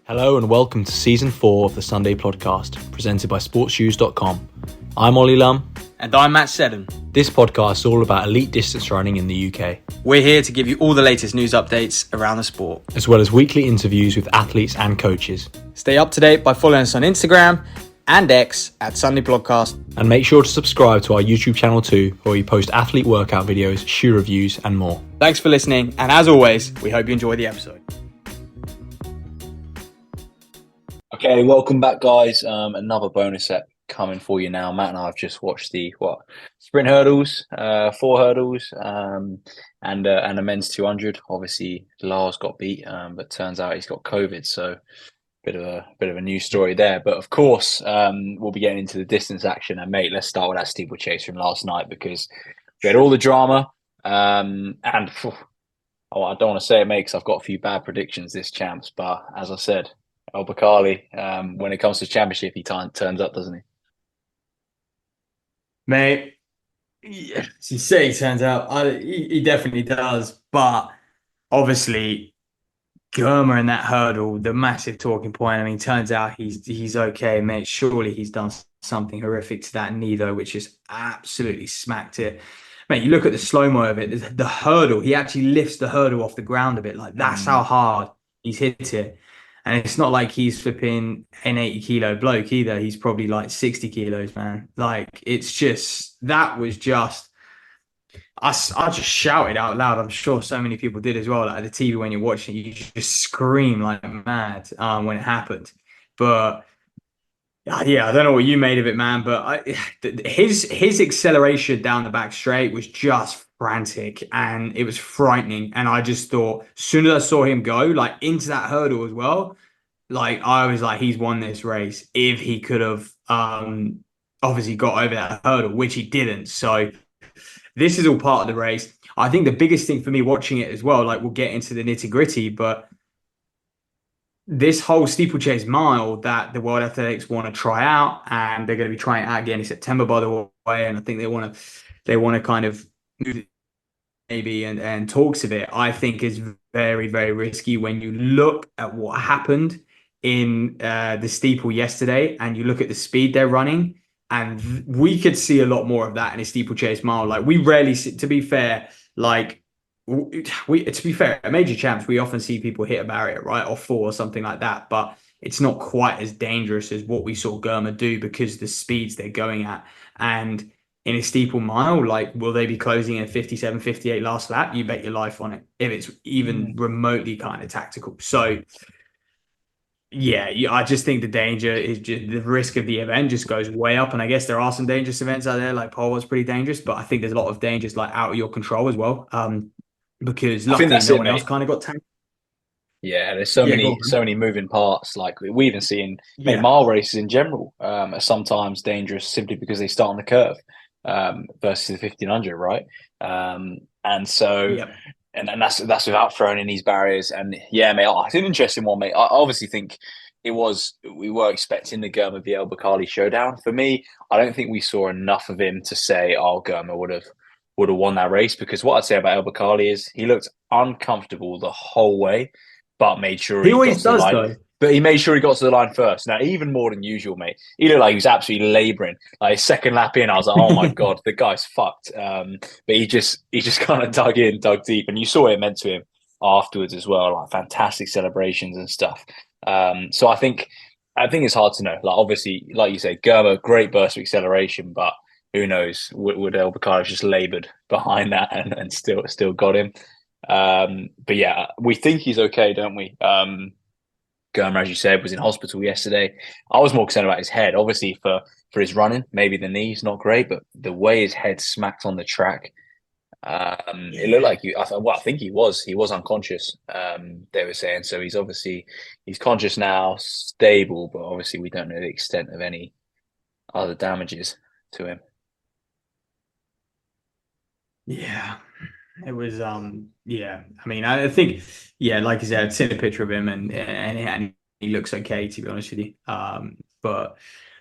Hello and welcome to Season 4 of the Sunday Podcast, presented by sportsshoes.com. I'm Ollie Lum. And I'm Matt Seddon. This podcast is all about elite distance running in the UK. We're here to give you all the latest news updates around the sport, as well as weekly interviews with athletes and coaches. Stay up to date by following us on Instagram and X at Sunday Podcast. And make sure to subscribe to our YouTube channel too, where we post athlete workout videos, shoe reviews and more. Thanks for listening, and as always, we hope you enjoy the episode. Okay, welcome back, guys. Another bonus set coming for you now. Matt and I have just watched the sprint hurdles, 4 hurdles, and a men's 200. Obviously, Lars got beat, but turns out he's got COVID, so bit of a news story there. But of course, we'll be getting into the distance action. And mate, let's start with that steeplechase from last night, because we had all the drama. I don't want to say it, mate, because I've got a few bad predictions this champs. But as I said, El Bakali, when it comes to championship, he turns up, doesn't he? Mate, yeah, you say he turns out. He definitely does. But obviously, Germa in that hurdle, the massive talking point. I mean, turns out he's okay, mate. Surely he's done something horrific to that knee, though, which just absolutely smacked it. Mate, you look at the slow-mo of it, the hurdle, he actually lifts the hurdle off the ground a bit. Like, that's how hard he's hit it. And it's not like he's flipping an 80-kilo bloke either. He's probably like 60 kilos, man. Like, it's just, that was just, I just shouted out loud. I'm sure so many people did as well. Like, at the TV when you're watching it, you just scream like mad when it happened. But yeah, I don't know what you made of it, man. But his acceleration down the back straight was just frantic, and it was frightening. And I just thought, as soon as I saw him go like into that hurdle as well, like I was like, he's won this race. If he could have obviously got over that hurdle, which he didn't. So this is all part of the race. I think the biggest thing for me watching it as well, like we'll get into the nitty gritty, but this whole steeplechase mile that the World Athletics want to try out, and they're going to be trying it out again in September, by the way. And I think they want to kind of move it maybe and talks of it, I think is very, very risky when you look at what happened in the steeple yesterday and you look at the speed they're running. And we could see a lot more of that in a steeplechase mile. Like, we rarely see, to be fair, like, to be fair, at major champs, we often see people hit a barrier, right? Or 4 or something like that. But it's not quite as dangerous as what we saw Germa do, because the speeds they're going at. And in a steeple mile, like, will they be closing in a 57, 58 last lap? You bet your life on it, if it's even remotely kind of tactical. So, yeah, I just think the danger is just the risk of the event just goes way up. And I guess there are some dangerous events out there, like Pole was pretty dangerous, but I think there's a lot of dangers like out of your control as well. Because luckily no one else kind of got tanked. Yeah, there's so many moving parts. Like we even see in mile races in general are sometimes dangerous simply because they start on the curve versus the 1500, right? And so, and that's without throwing in these barriers. And yeah, mate, it's an interesting one, mate. I obviously think we were expecting the Germa v El Bakali showdown. For me, I don't think we saw enough of him to say, oh, Germa would have won that race, because what I'd say about El Bakali is he looked uncomfortable the whole way, but made sure he always does though. But he made sure he got to the line first. Now, even more than usual, mate. He looked like he was absolutely labouring. Like, his second lap in, I was like, oh my God, the guy's fucked. But he just kind of dug deep. And you saw it meant to him afterwards as well, like fantastic celebrations and stuff. So I think it's hard to know. Like, obviously, like you say, Germa, great burst of acceleration, but who knows? Would El Bakali just laboured behind that and still got him? But yeah, we think he's okay, don't we? Germa, as you said, was in hospital yesterday. I was more concerned about his head. Obviously, for his running, maybe the knee's not great, but the way his head smacked on the track, it looked like I think he was unconscious. They were saying so. He's conscious now, stable, but obviously we don't know the extent of any other damages to him. Yeah. It was, yeah. I mean, I think, yeah, like you said, I'd seen a picture of him and he looks okay, to be honest with you.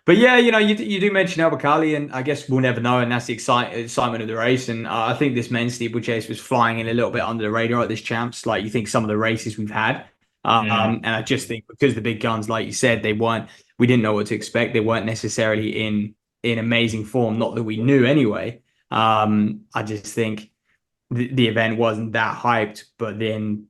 But yeah, you know, you do mention El Bakali, and I guess we'll never know, and that's the excitement of the race. And I think this men's steeplechase was flying in a little bit under the radar at this champs. Like, you think some of the races we've had, And I just think because the big guns, like you said, we didn't know what to expect. They weren't necessarily in amazing form, not that we knew anyway. I just think the event wasn't that hyped, but then,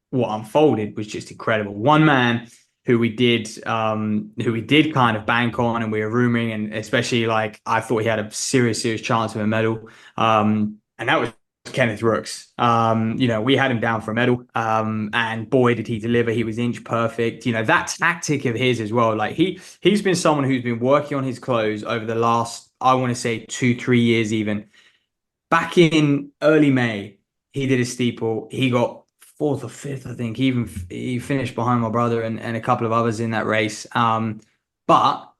what unfolded was just incredible. One man who we did kind of bank on and we were rumoring, and especially like I thought he had a serious chance of a medal. And that was Kenneth Rooks. We had him down for a medal. And boy, did he deliver. He was inch perfect. That tactic of his as well. Like he's been someone who's been working on his clothes over the last, I want to say 2-3 years even. Back in early May, he did a steeple. He got fourth or fifth, I think. He finished behind my brother and a couple of others in that race. But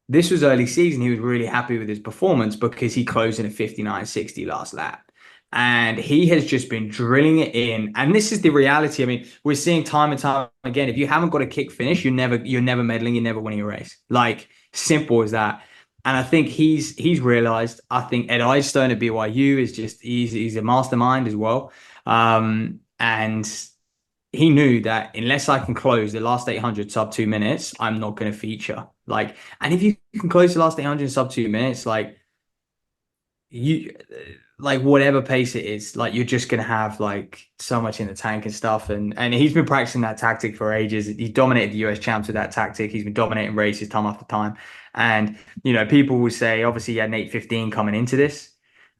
this was early season. He was really happy with his performance because he closed in a 59.60 last lap. And he has just been drilling it in. And this is the reality. I mean, we're seeing time and time again, if you haven't got a kick finish, you're never medaling, you're never winning a race. Like, simple as that. And I think he's realized. I think Ed Eyestone at BYU is just he's a mastermind as well. And he knew that unless I can close the last 800 sub 2 minutes, I'm not going to feature. Like, and if you can close the last 800 sub 2 minutes, you like whatever pace it is, like you're just gonna have like so much in the tank and stuff. And he's been practicing that tactic for ages. He dominated the US champs with that tactic. He's been dominating races time after time. And people will say obviously he had an 8:15 coming into this.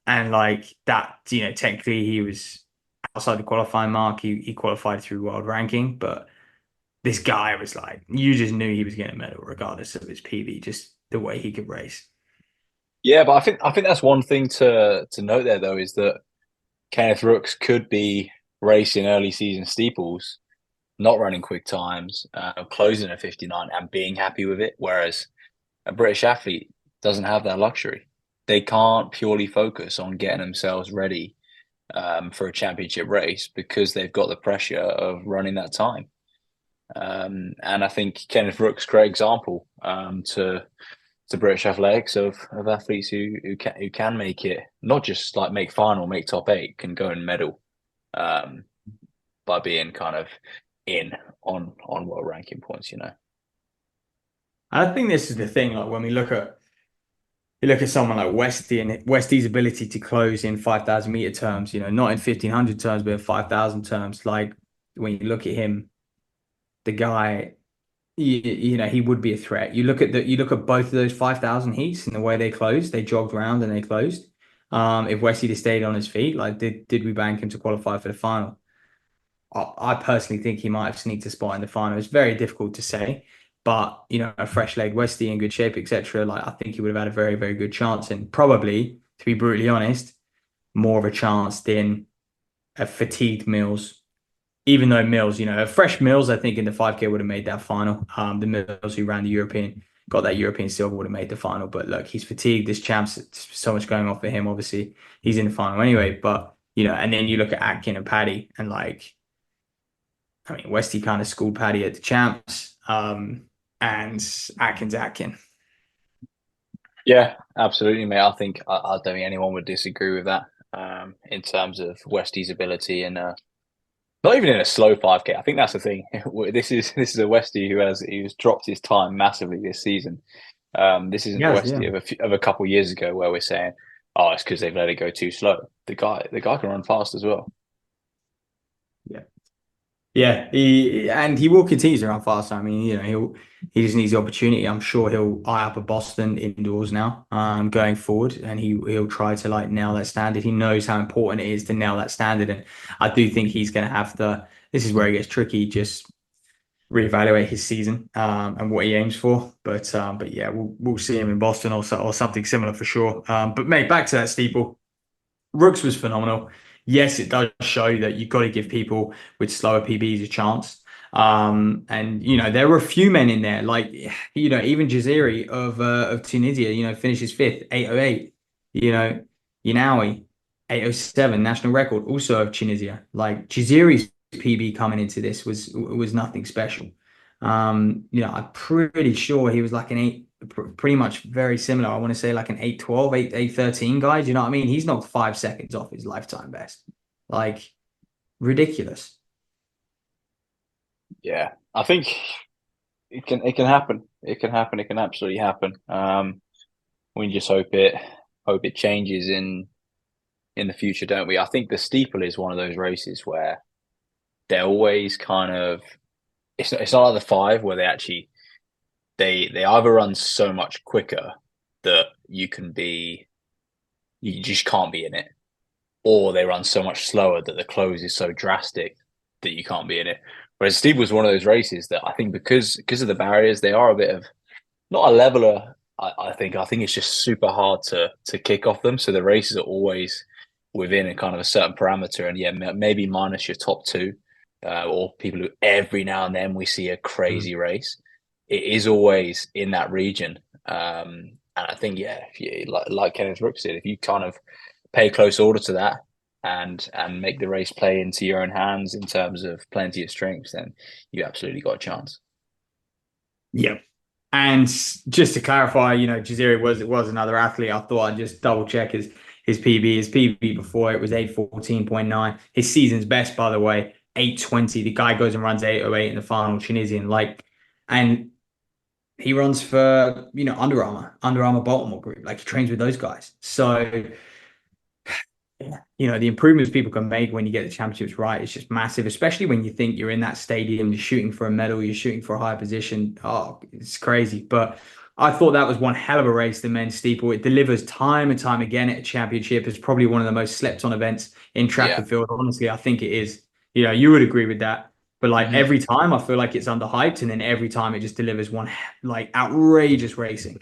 And like that, technically he was outside the qualifying mark. He qualified through world ranking, but this guy was like, you just knew he was getting a medal regardless of his PB, just the way he could race. Yeah, but I think that's one thing to note there though, is that Kenneth Rooks could be racing early season steeples, not running quick times, closing at 59 and being happy with it. Whereas a British athlete doesn't have that luxury. They can't purely focus on getting themselves ready for a championship race because they've got the pressure of running that time. And I think Kenneth Rooks, great example to British athletics of athletes who can make it, not just like make final, make top 8, can go and medal by being kind of in on world ranking points. I think this is the thing. Like when you look at someone like Westy and Westy's ability to close in 5,000 meter terms, not in 1,500 terms, but in 5,000 terms. Like when you look at him, the guy, he would be a threat. You look at both of those 5,000 heats and the way they closed. They jogged around and they closed. If Westy had stayed on his feet, like did we bank him to qualify for the final? I personally think he might have sneaked a spot in the final. It's very difficult to say, but a fresh leg Westy in good shape, etc. Like I think he would have had a very, very good chance, and probably, to be brutally honest, more of a chance than a fatigued Mills. Even though Mills, a fresh Mills, I think in the 5K would have made that final. The Mills who ran the European, got that European silver, would have made the final. But look, he's fatigued. This champ's so much going on for him. Obviously, he's in the final anyway. But and then you look at Atkin and Paddy, and like, I mean, Westy kind of schooled Paddy at the champs, and Atkin's Atkin. Yeah, absolutely, mate. I don't think anyone would disagree with that in terms of Westy's ability and not even in a slow 5K. I think that's the thing. This is a Westy who's dropped his time massively this season. This isn't the Westy of a couple of years ago where we're saying, oh, it's because they've let it go too slow. The guy can run fast as well. Yeah. Yeah, he will continue to run fast. I mean, he just needs the opportunity. I'm sure he'll eye up a Boston indoors now, going forward, and he'll try to like nail that standard. He knows how important it is to nail that standard, and I do think he's going to have to. This is where it gets tricky. Just reevaluate his season and what he aims for. But yeah, we'll see him in Boston or something similar for sure. But mate, back to that steeple. Rooks was phenomenal. Yes, it does show that you've got to give people with slower PBs a chance. And there were a few men in there, like even Jaziri of Tunisia, finishes fifth, 8:08. Yanawi, 8:07, national record, also of Tunisia. Like Jaziri's PB coming into this was nothing special. I'm pretty sure he was like an 8, pretty much very similar. I want to say like an 8:12, 8:13 guy. Do you know what I mean? He's knocked 5 seconds off his lifetime best. Like ridiculous. Yeah, I think it can happen. It can happen. It can absolutely happen. We just hope it changes in the future, don't we? I think the steeple is one of those races where they're always kind of it's not like the five where they either run so much quicker that you just can't be in it, or they run so much slower that the close is so drastic that you can't be in it. Whereas Steve was one of those races that I think because of the barriers, they are a bit of not a leveler. I think it's just super hard to kick off them. So the races are always within a kind of a certain parameter, and yeah, maybe minus your top two, or people who every now and then we see a crazy race. It is always in that region, and I think yeah, if you, like Kenneth Brooks did, if you kind of pay close order to that and make the race play into your own hands in terms of plenty of strengths, then you absolutely got a chance. Yeah. And just to clarify, Jaziri was another athlete. I thought I'd just double check his PB. His PB before it was 8:14.9. His season's best, by the way, 8:20. The guy goes and runs 8:08 in the final, Tunisian. And he runs for, Under Armour Baltimore group. Like he trains with those guys. So the improvements people can make when you get the championships right is just massive, especially when you think you're in that stadium, you're shooting for a medal, you're shooting for a high position. Oh, it's crazy. But I thought that was one hell of a race, the men's steeple. It delivers time and time again at a championship. It's probably one of the most slept on events in track Yeah. and field. Honestly, I think it is. You would agree with that. But Mhm. every time I feel like it's underhyped, and then every time it just delivers one outrageous racing.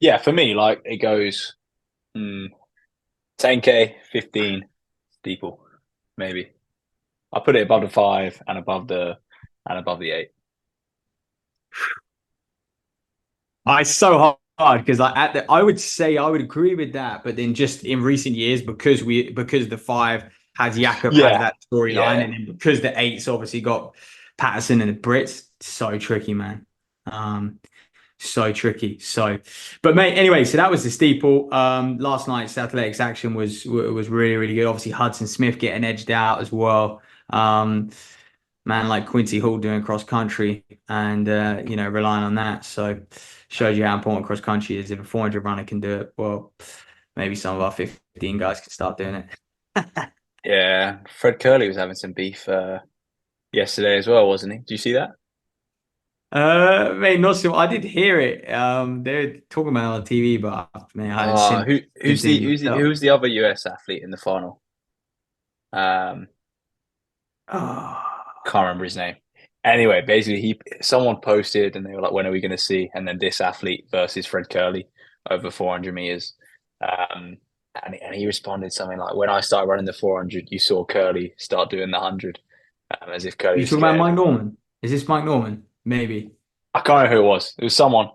Yeah, for me, like it goes 10K, 15 steeple, maybe. I put it above the five and above the eight. It's so hard because I would say I would agree with that, but then just in recent years, because the five has Jakob has Yeah, that storyline, yeah, and then because the eight's obviously got Patterson and the Brits, so tricky, man. Um, so tricky. But mate, anyway, so that was the steeple. Last night's athletics action was really, really good. Obviously, Hudson Smith getting edged out as well. Man like Quincy Hall doing cross country and relying on that. So shows you how important cross country is. If a 400 runner can do it, well, maybe some of our 15 guys can start doing it. yeah. Fred Curley was having some beef yesterday as well, wasn't he? Do you see that? Mate, not so. I did hear it. They're talking about it on TV, but man, I haven't seen Who the who's the thing who's the myself. who's the other US athlete in the final? Um, Oh, can't remember his name. Anyway, basically, someone posted and they were like, "When are we going to see?" And then this athlete versus Fred Curley over 400 meters. Um, and he responded something like, "When I started running the 400, you saw Curley start doing the 100, as if Curley you was talking about scared." Mike Norman? Is this Mike Norman? Maybe. I can't remember who it was. It was someone,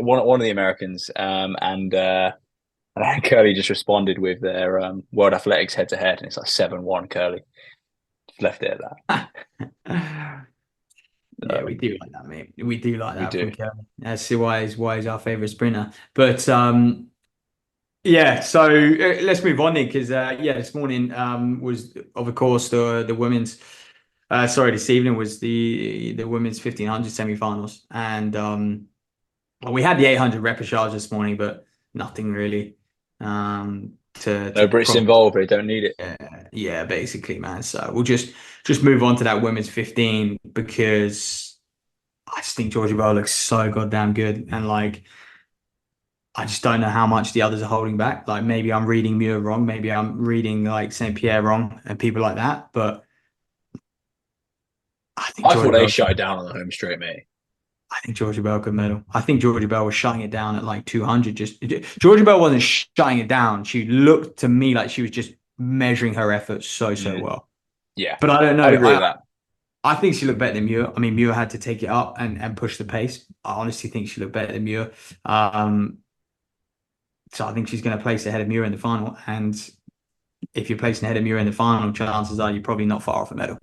one of the Americans, and then Curley just responded with their World Athletics head to head, and it's like 7-1 Curley. Just left it at that. Yeah, we do like that, mate. We do like We that do. from Kevin. That's why he's our favorite sprinter. But yeah. So let's move on then, because this morning was of course the women's. Sorry, this evening was the women's 1500 semifinals, and well, we had the 800 repechage this morning, but nothing really to No Brits promise. involved. They don't need it. Yeah, basically, man. So we'll just move on to that women's 15 because I just think Georgia Bell looks so goddamn good, and I just don't know how much the others are holding back. Like maybe I'm reading Muir wrong, maybe I'm reading like St. Pierre wrong, and people like that. But I think I thought Georgia they Bell. shut it down on the home straight, mate. I think Georgia Bell could medal. I think Georgia Bell was shutting it down at like 200. Just Georgia Bell wasn't shutting it down. She looked to me like she was just measuring her efforts so Mm, well. yeah, But I don't I'd know. agree with that. I think she looked better than Muir. I mean, Muir had to take it up and push the pace. I honestly think she looked better than Muir. Um, so I think she's going to place ahead of Muir in the final. And if you're placing ahead of Muir in the final, chances are you're probably not far off a medal.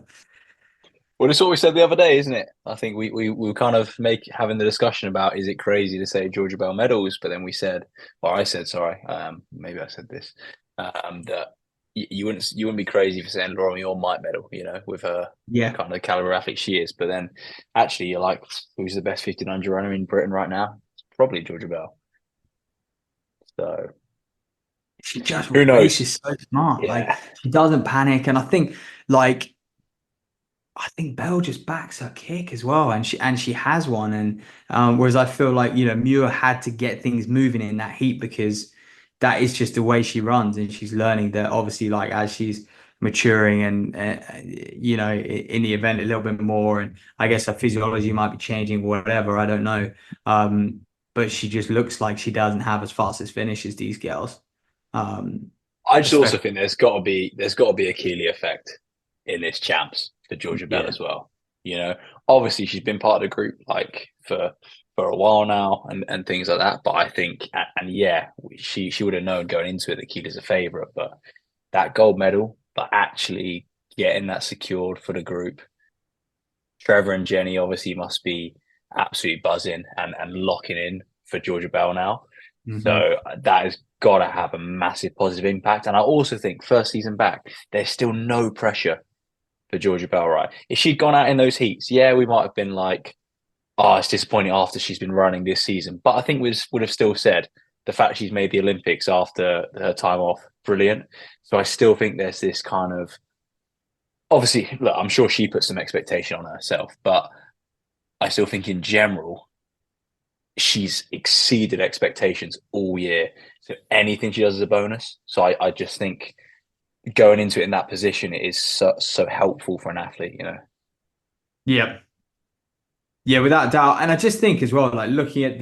Well, it's what we said the other day, isn't it? I think we were kind of having the discussion about is it crazy to say Georgia Bell medals, but then we said, or I said, sorry, maybe I said this, that you wouldn't be crazy for saying Laura Muir might medal, with her Yeah. kind of caliber athlete she is. But then actually, you're like, who's the best 1500 runner in Britain right now? It's probably Georgia Bell. So She just who knows? races so smart. Like Yeah, she doesn't panic. And like I think Bell just backs her kick as well, and she has one. And whereas I feel like Muir had to get things moving in that heat because that is just the way she runs, and she's learning that obviously like as she's maturing and in the event a little bit more, and I guess her physiology might be changing, whatever, I don't know. Um, but she just looks like she doesn't have as fast as finish as these girls. Um, I just also especially think there's got to be a Keeley effect in this champs for Georgia Bell yeah. as well. You know, obviously she's been part of the group like for a while now and things like that. But I think and yeah, she would have known going into it that Keely's a favourite, but that gold medal, but actually getting that secured for the group. Trevor and Jenny obviously must be absolutely buzzing and locking in for Georgia Bell now. Hmm. So that has got to have a massive positive impact. And I also think first season back, there's still no pressure for Georgia Bell, right? If she'd gone out in those heats, yeah, we might have been like, oh, it's disappointing after she's been running this season. But I think we would have still said the fact she's made the Olympics after her time off, brilliant. So I still think there's this kind of obviously, look, I'm sure she put some expectation on herself, but I still think in general, she's exceeded expectations all year. So anything she does is a bonus. So I just think going into it in that position is so helpful for an athlete. Yeah. Yeah, without doubt. And I just think as well, like looking at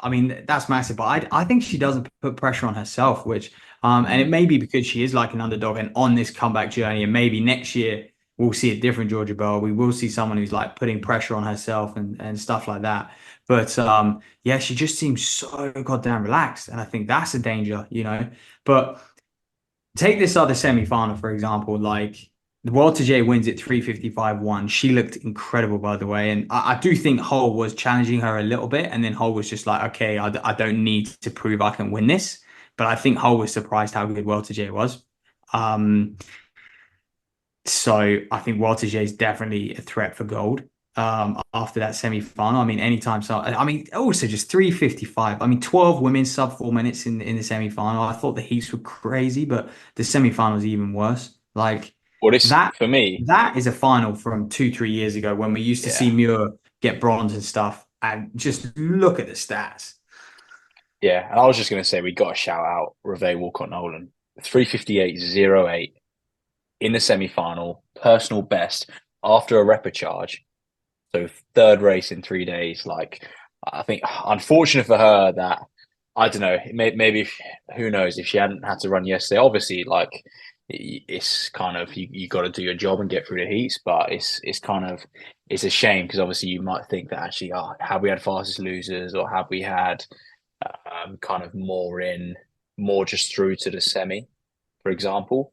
I mean, that's massive, but I think she doesn't put pressure on herself, which, and it Mm. may be because she is like an underdog and on this comeback journey. And maybe next year we'll see a different Georgia Bell. We will see someone who's like putting pressure on herself and stuff like that. But yeah, she just seems so goddamn relaxed. And I think that's a danger. But take this other semi-final, for example, like the World to J wins at 3:55.1. She looked incredible, by the way. And I do think Hull was challenging her a little bit. And then Hull was just like, okay, I don't need to prove I can win this. But I think Hull was surprised how good World to J was. Um, so I think Walter J is definitely a threat for gold. After that semi-final, I mean, anytime. So I mean, also just 3:55. I mean, 12 women sub 4 minutes in the semi-final. I thought the heats were crazy, but the semi-final is even worse. Like Well, this that for me, that is a final from 2-3 years ago when we used to see yeah, Muir get bronze and stuff. And just look at the stats. yeah. And I was just going to say we got to shout out Reve Walcott Nolan, 3:58.08 in the semi final, personal best after a repechage. So third race in 3 days. Like I think, unfortunate for her that I don't know. Maybe who knows if she hadn't had to run yesterday. Obviously, like it's kind of you got to do your job and get through the heats, but it's kind of it's a shame because obviously you might think that actually, have we had fastest losers or have we had kind of more just through to the semi, for example.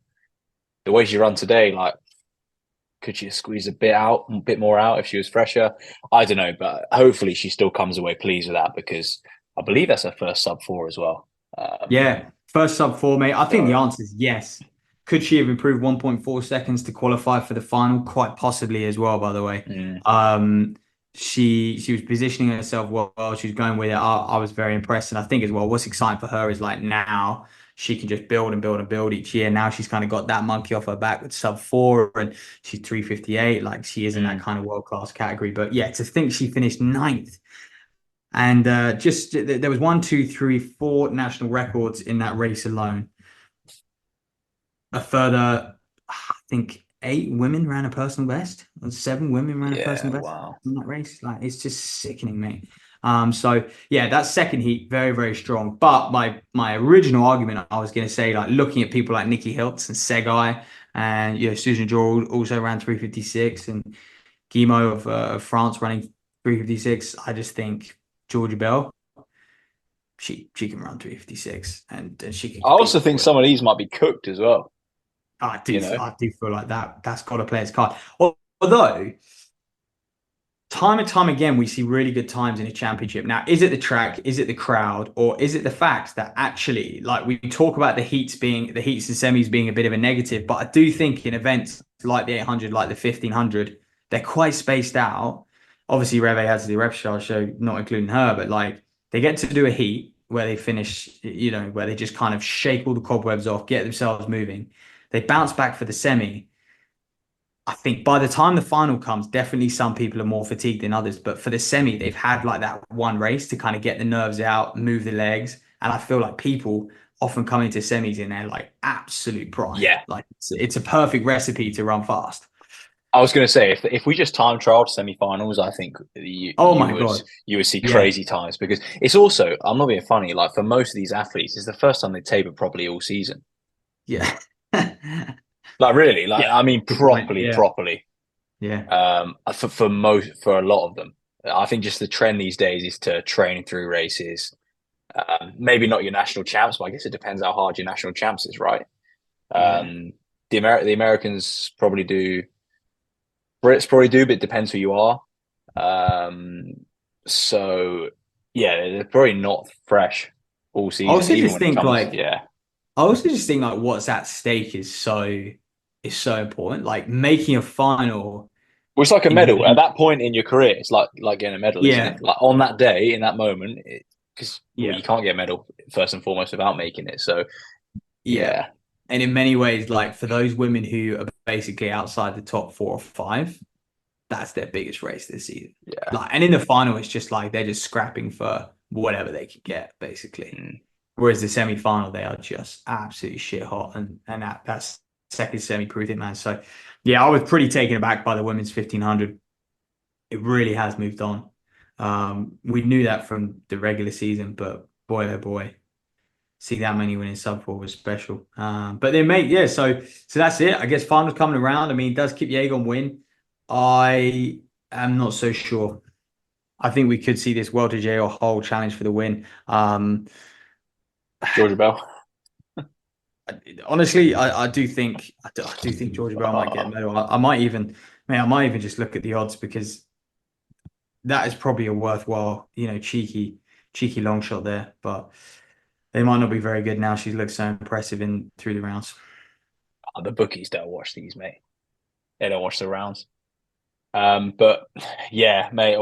The way she run today, like could she squeeze a bit more out if she was fresher? I don't know, but hopefully she still comes away pleased with that because I believe that's her first sub four as well. Yeah, first sub four, mate. I think the So answer is yes. Could she have improved 1.4 seconds to qualify for the final? Quite possibly as well, by the way. mm, She was positioning herself well. She was going with it. I was very impressed, and I think as well, what's exciting for her is like now she can just build and build and build each year. Now she's kind of got that monkey off her back with sub four, and she's 3:58. Like she is in that mm. kind of world class category. But yeah, to think she finished ninth and just there was one, two, three, four national records in that race alone. A further, I think, 8 women ran a personal best, and 7 women ran a Yeah, personal best wow. in that race. Like it's just sickening, mate. So yeah, that second heat, very, very strong. But my original argument, I was going to say, like looking at people like Nikki Hiltz and Segai, and Susan Jorr also ran 3:56, and Guillemot of France running 3:56. I just think Georgia Bell she can run 3:56 and she can I compete also for think gold. some of these might be cooked as well. I do You know, I do feel like that's got to play its card. Although time and time again, we see really good times in a championship. Now, is it the track? Is it the crowd? Or is it the fact that actually, like we talk about the heats and semis being a bit of a negative, but I do think in events like the 800, like the 1500, they're quite spaced out. Obviously, Reve has the Repstar show, not including her, but like they get to do a heat where they finish, where they just kind of shake all the cobwebs off, get themselves moving. They bounce back for the semi. I think by the time the final comes, definitely some people are more fatigued than others. But for the semi, they've had like that one race to kind of get the nerves out, move the legs. And I feel like people often come into semis in their like absolute prime. Yeah. Like it's a perfect recipe to run fast. I was going to say, if we just time trialed semi-finals, I think God, you would see crazy times, because it's also, I'm not being funny, like for most of these athletes, it's the first time they taper properly all season. Yeah. Like really, like I mean, properly. Yeah. For a lot of them, I think just the trend these days is to train through races. Maybe not your national champs, but I guess it depends how hard your national champs is, right? The Americans probably do. Brits probably do, but it depends who you are. So yeah, they're probably not fresh all season. I also even just when think it comes, like what's at stake is so important. Like making a final. Well, it's like a in medal. At women- that point in your career, it's like getting a medal, isn't yeah, it? Like on that day, in that moment, because yeah, you can't get a medal first and foremost without making it. So yeah. yeah, And in many ways, like for those women who are basically outside the top 4 or 5, that's their biggest race this season. yeah. Like, and in the final, it's just like they're just scrapping for whatever they can get, basically. Mm. Whereas the semi-final, they are just absolutely shit hot, and that's second semi proved it, man. So yeah, I was pretty taken aback by the women's 1500. It really has moved on. We knew that from the regular season, but boy, oh boy, see that many winning sub four was special. But then, mate, yeah. So that's it. I guess finals coming around. I mean, does Kipyegon win? I am not so sure. I think we could see this Welter J or Hull challenge for the win. Georgia Bell. Honestly, I do think Georgia Bell might get a medal. I might even, man, I might even just look at the odds, because that is probably a worthwhile, cheeky long shot there. But they might not be very good now. She looks so impressive in through the rounds. The bookies don't watch these, mate. They don't watch the rounds. But yeah, mate.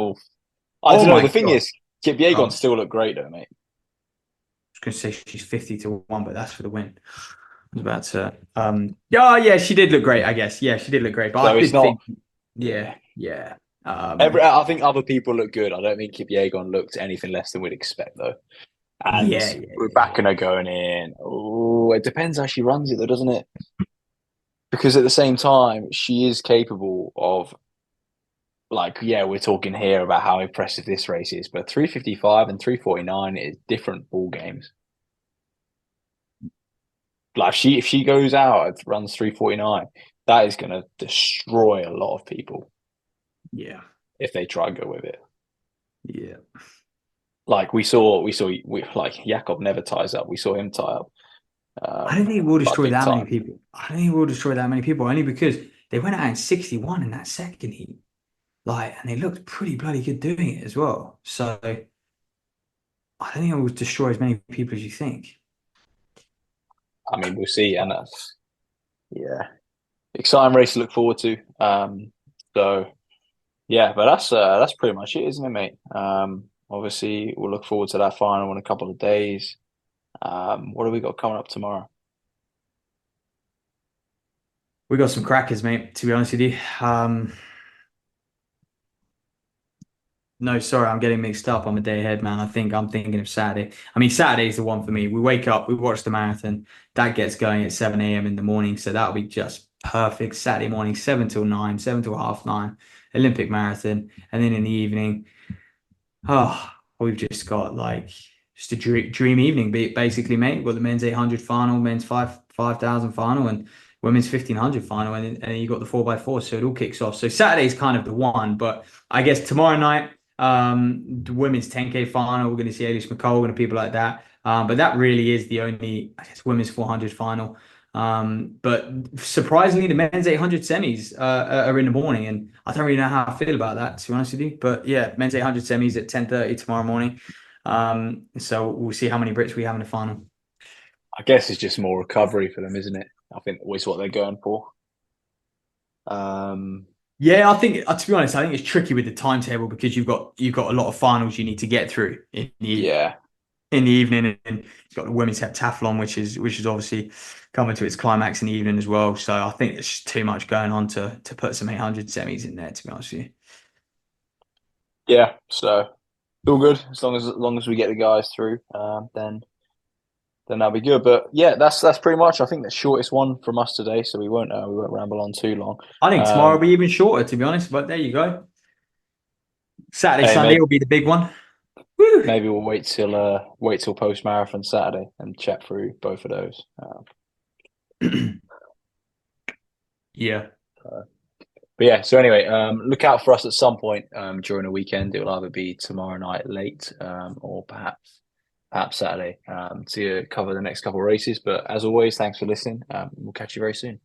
I don't know. The thing is, Kipyegon still look great, though, mate. I was going to say she's 50-1, but that's for the win. I was about to. Yeah, she did look great. I guess. Yeah, she did look great. But so I it's not. Think, yeah. I think other people look good. I don't think Kipyegon looked anything less than we'd expect, though. And we're backing her going in. Oh, it depends how she runs it, though, doesn't it? Because at the same time, she is capable of, like, yeah, we're talking here about how impressive this race is, but 355 and 349 is different ball games. Like if she goes out and runs 349, that is going to destroy a lot of people. Yeah. If they try and go with it. Yeah. Like we saw like Jakob never ties up. We saw him tie up. I don't think it will destroy that many people. I don't think it will destroy that many people, only because they went out in 61 in that second heat. Like, and they looked pretty bloody good doing it as well. So I don't think it will destroy as many people as you think. I mean, we'll see. And yeah, exciting race to look forward to. So yeah, but that's pretty much it, isn't it, mate? Obviously, we'll look forward to that final in a couple of days. What have we got coming up tomorrow? We got some crackers, mate, to be honest with you. No, sorry, I'm getting mixed up. I'm a day ahead, man. I think I'm thinking of Saturday. I mean, Saturday's the one for me. We wake up, we watch the marathon. That gets going at 7 a.m. in the morning. So that'll be just perfect. Saturday morning, 7 till 9, 7 till half 9, Olympic marathon. And then in the evening, we've just got like just a dream evening, basically, mate. We've got the men's 800 final, men's 5,000 final, and women's 1500 final. And then you got the 4x4. So it all kicks off. So Saturday's kind of the one. But I guess tomorrow night, the women's 10K final, we're going to see Alice McCall and people like that. But that really is the only, I guess, women's 400 final. But surprisingly, the men's 800 semis are in the morning, and I don't really know how I feel about that, to be honest with you. But yeah, men's 800 semis at 10:30 tomorrow morning. So we'll see how many Brits we have in the final. I guess it's just more recovery for them, isn't it? I think that's what they're going for. Yeah, I think to be honest, I think it's tricky with the timetable because you've got a lot of finals you need to get through Yeah. in the evening, and you've got the women's heptathlon, which is obviously coming to its climax in the evening as well. So I think there's just too much going on to put some 800 semis in there, to be honest with you. Yeah, so all good as long as we get the guys through, then that'll be good. But yeah, that's pretty much. I think the shortest one from us today, so we won't ramble on too long. I think tomorrow will be even shorter, to be honest. But there you go. Saturday, Hey, Sunday maybe, will be the big one. Woo! maybe we'll wait till post marathon Saturday and chat through both of those. Yeah. But yeah, so anyway, look out for us at some point during the weekend. It will either be tomorrow night late, or perhaps Saturday, to cover the next couple of races. But as always, thanks for listening. We'll catch you very soon.